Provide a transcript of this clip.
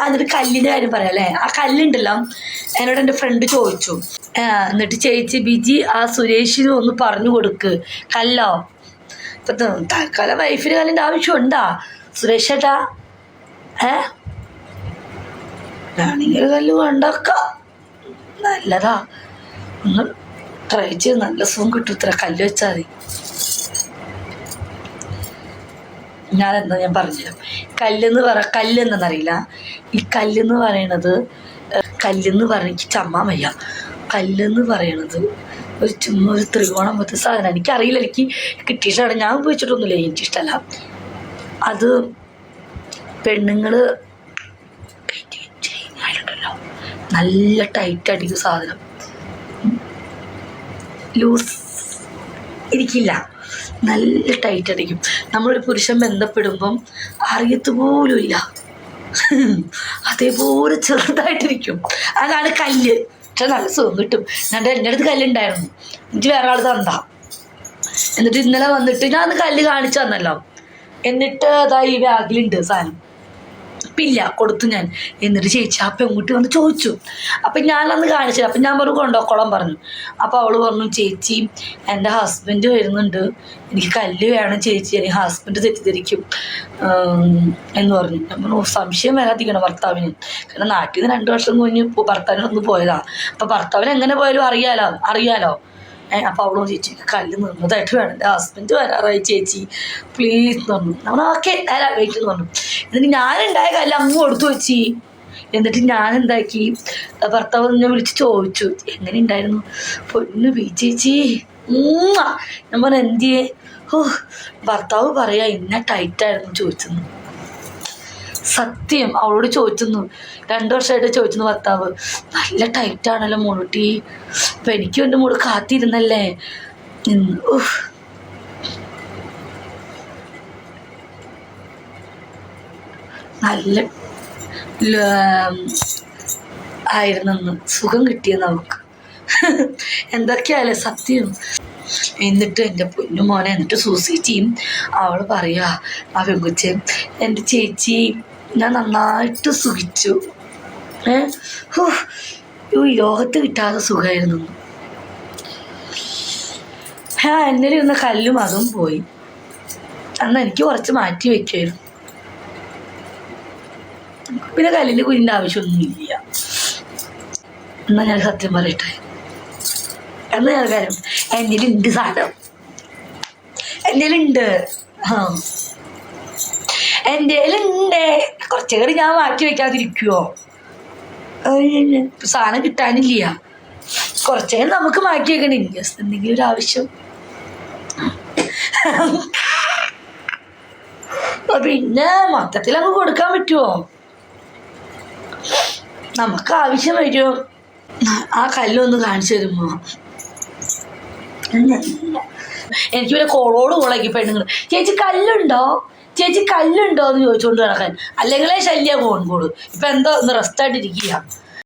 എന്നിട്ട് കല്ലിൻ്റെ കാര്യം പറയാം അല്ലേ. ആ കല്ലുണ്ടല്ലോ, എന്നോട് എൻ്റെ ഫ്രണ്ട് ചോദിച്ചു, എന്നിട്ട് ചേച്ചി ബിജി ആ സുരേഷിന് ഒന്ന് പറഞ്ഞു കൊടുക്ക് കല്ലോ. ഇപ്പം തൽക്കാലം വൈഫിന് കല്ലിൻ്റെ ആവശ്യമുണ്ടാ സുരേഷ് ചേട്ടാ? ആണെങ്കിൽ കല്ല് വേണ്ടക്ക നല്ലതാ, ഒന്ന് ട്രൈ ചെയ്ത് നല്ല സുഖം കിട്ടും. ഇത്ര കല്ല് വെച്ചാൽ മതി. ഞാനെന്താ ഞാൻ പറഞ്ഞുതരാം. കല്ലെന്നറിയില്ല. ഈ കല്ലെന്ന് പറയണത് എനിക്ക് ചമ്മാൻ വയ്യ. കല്ലെന്ന് പറയണത് ചുമ്മാ ഒരു ത്രികോണം പോലത്തെ സാധനം. എനിക്കറിയില്ല, എനിക്ക് കിട്ടിയിട്ടാണ്, ഞാൻ ഉപയോഗിച്ചിട്ടൊന്നുമില്ല, എനിക്കിഷ്ടമല്ല അത്. പെണ്ണുങ്ങൾ ചെയ്യുന്നതായിട്ടുണ്ടല്ലോ, നല്ല ടൈറ്റ് അടിക്കും സാധനം, ലൂസ് ഇരിക്കില്ല, നല്ല ടൈറ്റ് അടിക്കും. നമ്മളൊരു പുരുഷൻ ബന്ധപ്പെടുമ്പം അറിയത്തുപോലുമില്ല, അതേപോലെ ചെറുതായിട്ടിരിക്കും. അതാണ് കല്ല്. പക്ഷെ നല്ല സുഖം കിട്ടും. എൻ്റെ അടുത്ത് കല്ലുണ്ടായിരുന്നു, എനിക്ക് വേറെ ആൾ തന്നാ. എന്നിട്ട് ഇന്നലെ വന്നിട്ട് ഞാൻ കല്ല് കാണിച്ചു തന്നല്ലോ, എന്നിട്ട് അതാ ഈ ബാഗിലുണ്ട് സാധനം. ഇല്ല കൊടുത്തു ഞാൻ. എന്നിട്ട് ചേച്ചി ആ പെൺകുട്ടി വന്ന് ചോദിച്ചു. അപ്പം ഞാനന്ന് കാണിച്ചില്ല. അപ്പം ഞാൻ പറഞ്ഞു കൊണ്ടോക്കോളം പറഞ്ഞു. അപ്പോൾ അവൾ പറഞ്ഞു, ചേച്ചി എൻ്റെ ഹസ്ബൻഡ് വരുന്നുണ്ട്, എനിക്ക് കല്ല് വേണം ചേച്ചി, എനിക്ക് ഹസ്ബൻഡ് തെറ്റിദ്ധരിക്കും എന്ന് പറഞ്ഞു. ഞാൻ പറഞ്ഞു സംശയം വരാതിരിക്കണം ഭർത്താവിന്, കാരണം നാട്ടിൽ നിന്ന് 2 വർഷം കഴിഞ്ഞ് ഭർത്താവിനൊന്ന് പോയതാ. അപ്പം ഭർത്താവിന് എങ്ങനെ പോയാലും അറിയാലോ. അപ്പോൾ അവളോ ചേച്ചി കല്ല് നിർമ്മതായിട്ട് വേണം, എൻ്റെ ഹസ്ബൻഡ് വരാറായി ചേച്ചി പ്ലീസ് എന്ന് പറഞ്ഞു. നമ്മൾ ഓക്കെ വെയിറ്റ് എന്ന് പറഞ്ഞു. എന്നിട്ട് ഞാനുണ്ടായ കല്ല് അങ്ങ് കൊടുത്തു വെച്ചി. എന്നിട്ട് ഞാൻ എന്താക്കി, ഭർത്താവ് ഞാൻ വിളിച്ച് ചോദിച്ചു എങ്ങനെ ഉണ്ടായിരുന്നു. പൊന്നു ചേച്ചി ഞാൻ പറഞ്ഞു എന്തിയേ? ഭർത്താവ് പറയാ ഇന്ന ടൈറ്റായിരുന്നു ചോദിച്ചെന്ന്. സത്യം അവളോട് ചോദിച്ചെന്നു, 2 വർഷമായിട്ട് ചോദിച്ചെന്നു ഭർത്താവ്. നല്ല ടൈറ്റാണല്ലോ മോളുട്ടി, അപ്പം എനിക്കും എൻ്റെ മോള് കാത്തിരുന്നല്ലേ നിന്ന്. നല്ല ആയിരുന്നെന്ന്, സുഖം കിട്ടിയത് നമുക്ക്. എന്തൊക്കെയാല്ലേ സത്യം. എന്നിട്ട് എൻ്റെ പൊന്നു മോനെ, എന്നിട്ട് സൂസിറ്റിയും അവൾ പറയാ, ആ പെങ്കുച്ചെ, എൻ്റെ ചേച്ചി ഞാൻ നന്നായിട്ട് സുഖിച്ചു, ലോകത്ത് കിട്ടാതെ സുഖമായിരുന്നു. എന്നിൽ ഇരുന്ന കല്ലും അതും പോയി. അന്ന് എനിക്ക് കുറച്ച് മാറ്റി വയ്ക്കുമായിരുന്നു. പിന്നെ കല്ലിൻ്റെ കുഞ്ഞിൻ്റെ ആവശ്യമൊന്നുമില്ല. എന്നാൽ ഞാൻ സത്യം പറയട്ടെ, എന്ന് ഞാൻ കാര്യം എൻ്റെ ഉണ്ട് സാധനം, എൻ്റെ ഉണ്ട് കുറച്ചുകൂടി ഞാൻ മാറ്റി വയ്ക്കാതിരിക്കുവോ? സാധനം കിട്ടാനില്ല, കുറച്ചേരം നമുക്ക് മാറ്റി വെക്കണേ, എന്തെങ്കിലും ഒരു ആവശ്യം. പിന്നെ മൊത്തത്തിൽ അങ്ങ് കൊടുക്കാൻ പറ്റുമോ? നമുക്ക് ആവശ്യം വരുമോ? ആ കല്ലൊന്ന് കാണിച്ചു തരുമോ? എനിക്ക് പിന്നെ കോളാക്കി പെണ്ണുങ്ങൾ, ചേച്ചി കല്ലുണ്ടോ എന്ന് ചോദിച്ചുകൊണ്ട് നടക്കാൻ. അല്ലെങ്കിലേ ശല്യ ഫോൺ കോള്. ഇപ്പം എന്തോ ഒന്ന് റെസ്റ്റായിട്ടിരിക്കുക.